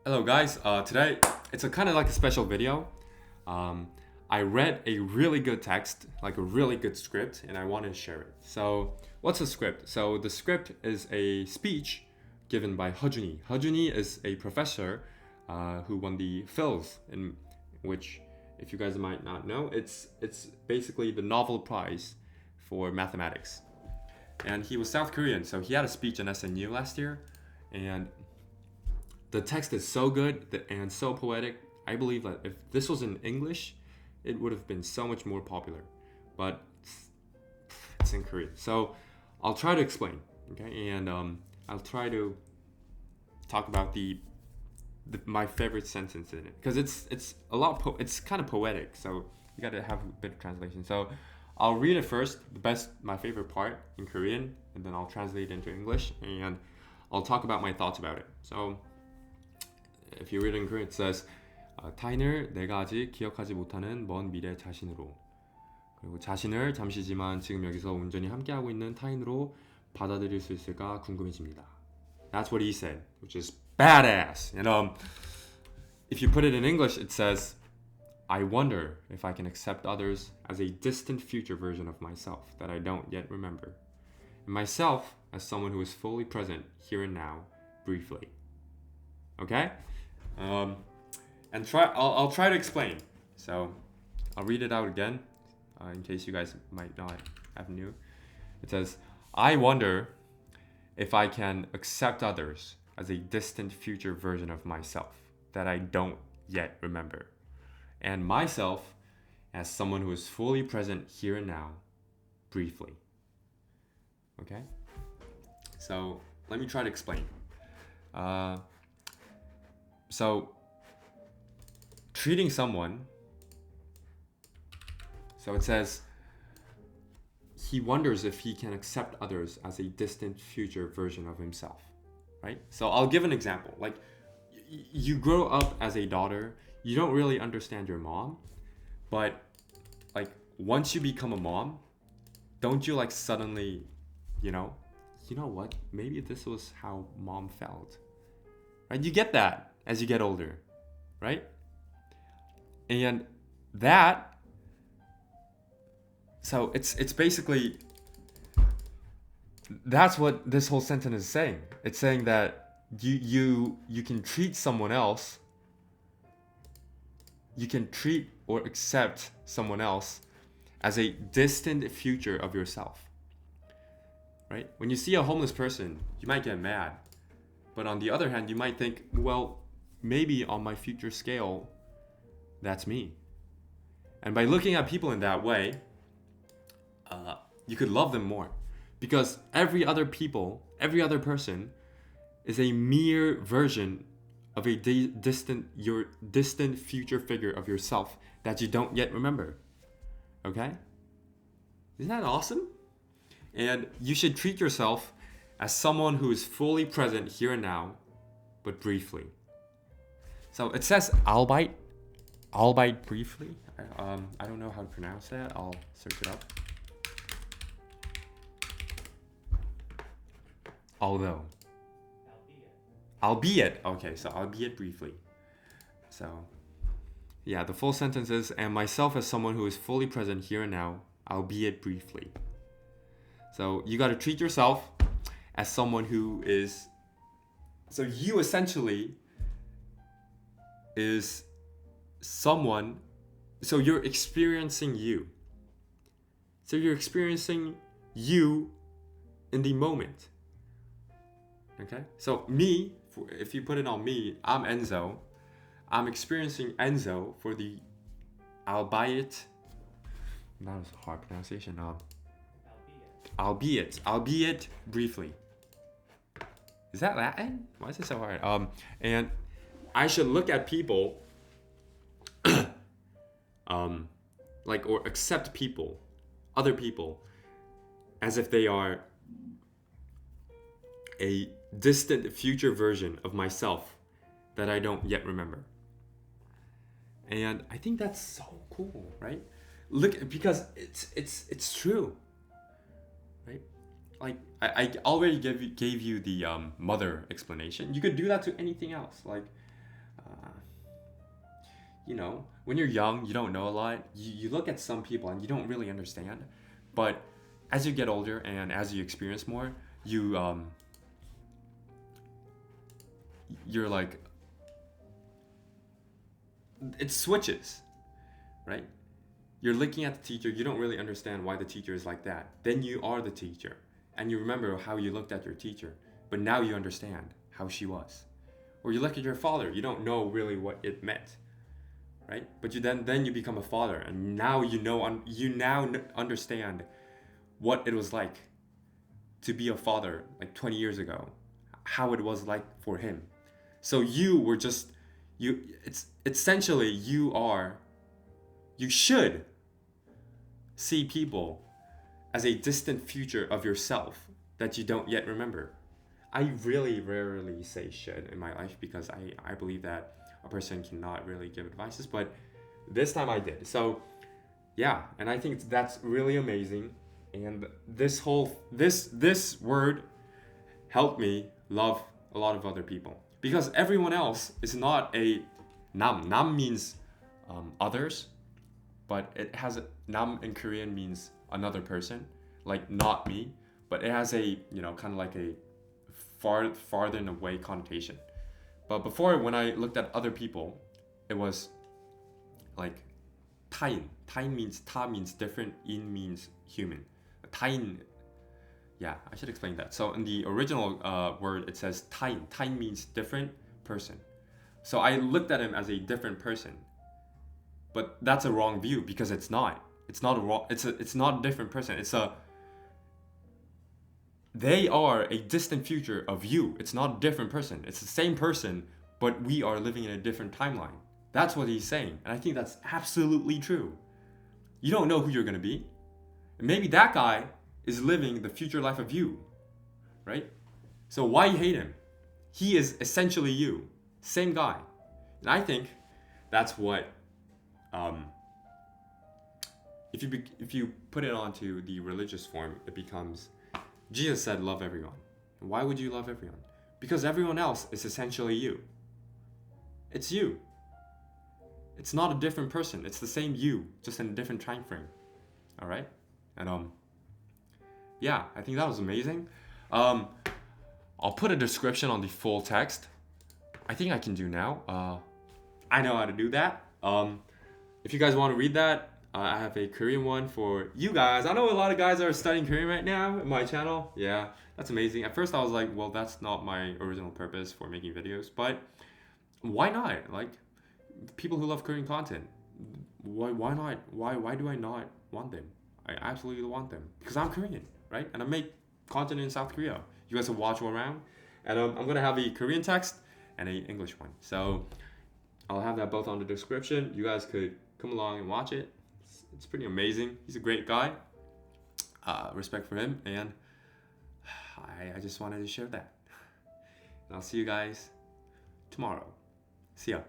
Hello guys, today it's a kind of like a special video. I read a really good text, like a really good script, and I want to share it. So what's a script? So the script is a speech given by Heo Juni. Heo Juni is a professor who won the Phils, in which, if you guys might not know, it's basically the Nobel Prize for mathematics. And he was South Korean, so he had a speech in SNU last year, and the text is so good and so poetic. I believe that if this was in English, it would have been so much more popular. But it's in Korean. So I'll try to explain, okay? And I'll try to talk about my favorite sentence in it, because it's a lot. It's kind of poetic, so you got to have a bit of translation. So I'll read it first, my favorite part in Korean, and then I'll translate it into English, and I'll talk about my thoughts about it. So if you read it in Korean, it says 타인을 내가 아직 기억하지 못하는 먼 미래 자신으로, 그리고 자신을 잠시지만 지금 여기서 온전히 함께하고 있는 타인으로 받아들일 수 있을까 궁금해집니다. That's what he said, which is badass. And if you put it in English, it says, I wonder if I can accept others as a distant future version of myself that I don't yet remember, and myself as someone who is fully present here and now, briefly. Okay? And I'll try to explain. So I'll read it out again, in case you guys might not have knew. It says, I wonder if I can accept others as a distant future version of myself that I don't yet remember, and myself as someone who is fully present here and now, briefly. Okay? So let me try to explain. So treating someone, so it says he wonders if he can accept others as a distant future version of himself, right? So I'll give an example. Like, you grow up as a daughter, you don't really understand your mom, but like once you become a mom, don't you like suddenly, you know what, maybe this was how mom felt, right? You get that as you get older, right? And that, so it's basically, that's what this whole sentence is saying. It's saying that you can treat someone else, you can treat or accept someone else as a distant future of yourself, right? When you see a homeless person, you might get mad, but on the other hand, you might think, well, maybe on my future scale, that's me. And by looking at people in that way, you could love them more, because every other person is a mere version of a distant future figure of yourself that you don't yet remember. Okay? Isn't that awesome? And you should treat yourself as someone who is fully present here and now, but briefly. So it says albeit briefly. I don't know how to pronounce that. I'll search it up. Albeit. Okay, so albeit briefly. So yeah, the full sentence is, and myself as someone who is fully present here and now, albeit briefly. So you got to treat yourself as someone who is, so you essentially is someone, so you're experiencing you. So you're experiencing you in the moment. Okay? So me, if you put it on me, I'm Enzo. I'm experiencing Enzo for the albeit, that was a hard pronunciation, albeit briefly. Is that Latin? Why is it so hard? And I should look at people or accept people, other people, as if they are a distant future version of myself that I don't yet remember. And I think that's so cool, right? Look, because it's true, right? Like I already gave you the mother explanation. You could do that to anything else. Like you know, when you're young, you don't know a lot. You look at some people and you don't really understand. But as you get older and as you experience more, you're like, it switches, right? You're looking at the teacher, you don't really understand why the teacher is like that. Then you are the teacher, and you remember how you looked at your teacher, but now you understand how she was. Or you look at your father, you don't know really what it meant, right? But then you become a father, and now understand what it was like to be a father like 20 years ago, how it was like for him. So it's essentially you should see people as a distant future of yourself that you don't yet remember. I really rarely say should in my life because I believe that a person cannot really give advices, but this time I did. So yeah, and I think that's really amazing. And this word helped me love a lot of other people because everyone else is not a nam. Nam means others, but it has a nam in Korean means another person, like not me, but it has a, you know, kind of like a farther away connotation. But before, when I looked at other people, it was like ta인. Ta인 means ta means different, in means human. Ta인, yeah, I should explain that. So in the original word, it says ta인. Ta인 means different person. So I looked at him as a different person. But that's a wrong view because it's not. It's not a different person. They are a distant future of you. It's not a different person. It's the same person, but we are living in a different timeline. That's what he's saying. And I think that's absolutely true. You don't know who you're going to be. And maybe that guy is living the future life of you, right? So why you hate him? He is essentially you. Same guy. And I think that's what, if you put it onto the religious form, it becomes, Jesus said, love everyone. Why would you love everyone? Because everyone else is essentially you. It's you. It's not a different person. It's the same you, just in a different time frame. All right? And yeah, I think that was amazing. I'll put a description on the full text. I think I can do now. I know how to do that. If you guys want to read that, I have a Korean one for you guys. I know a lot of guys are studying Korean right now in my channel. Yeah, that's amazing. At first I was like, well, that's not my original purpose for making videos, but why not? Like, people who love Korean content, why not? Why do I not want them? I absolutely want them because I'm Korean, right? And I make content in South Korea. You guys can watch around, and I'm gonna have a Korean text and a English one. So I'll have that both on the description. You guys could come along and watch it. It's pretty amazing. He's a great guy. Respect for him, and I just wanted to share that. And I'll see you guys tomorrow. See ya.